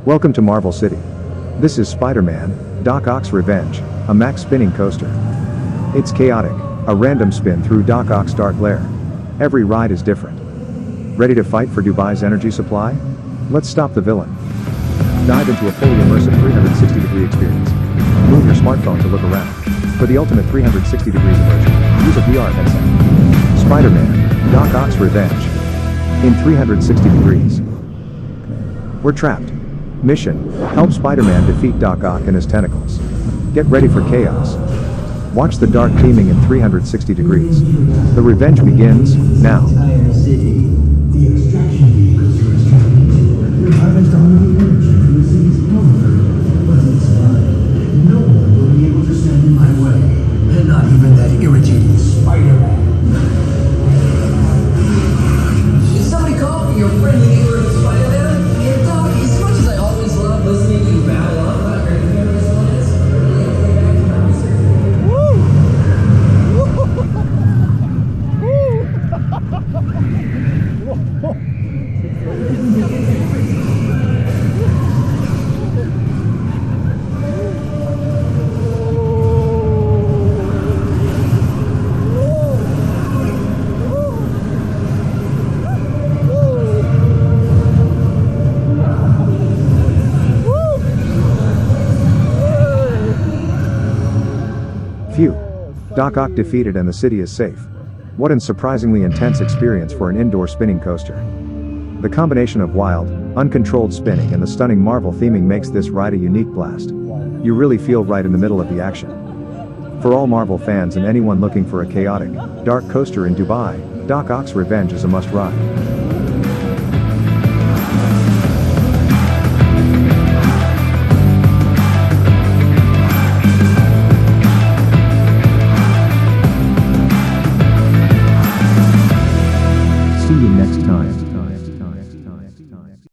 Welcome to Marvel City. This is Spider-Man, Doc Ock's Revenge, a Mack spinning coaster. It's chaotic, a random spin through Doc Ock's dark lair. Every ride is different. Ready to fight for Dubai's energy supply? Let's stop the villain. Dive into a fully immersive 360-degree experience. Move your smartphone to look around. For the ultimate 360 degrees immersion, use a VR headset. Spider-Man, Doc Ock's Revenge. In 360 degrees. We're trapped. Mission: help Spider-Man defeat Doc Ock and his tentacles. Get ready for chaos. Watch the dark teaming in 360 degrees. The revenge begins now. Entire city. The extraction vehicles are extracting. We'll harvest all the energy from the city's power. But it's fine. No one will be able to stand in my way. And not even that irritating Spider-Man. Did somebody call for your friendly neighborhood Spider-Man? Yeah, Doc, as much as I always love listening to you babble on about your favorite villains, really have to get back to my research. Phew. Doc Ock defeated and the city is safe. What an surprisingly intense experience for an indoor spinning coaster. The combination of wild, uncontrolled spinning and the stunning Marvel theming makes this ride a unique blast. You really feel right in the middle of the action. For all Marvel fans and anyone looking for a chaotic, dark coaster in Dubai, Doc Ock's Revenge is a must-ride. See you next time.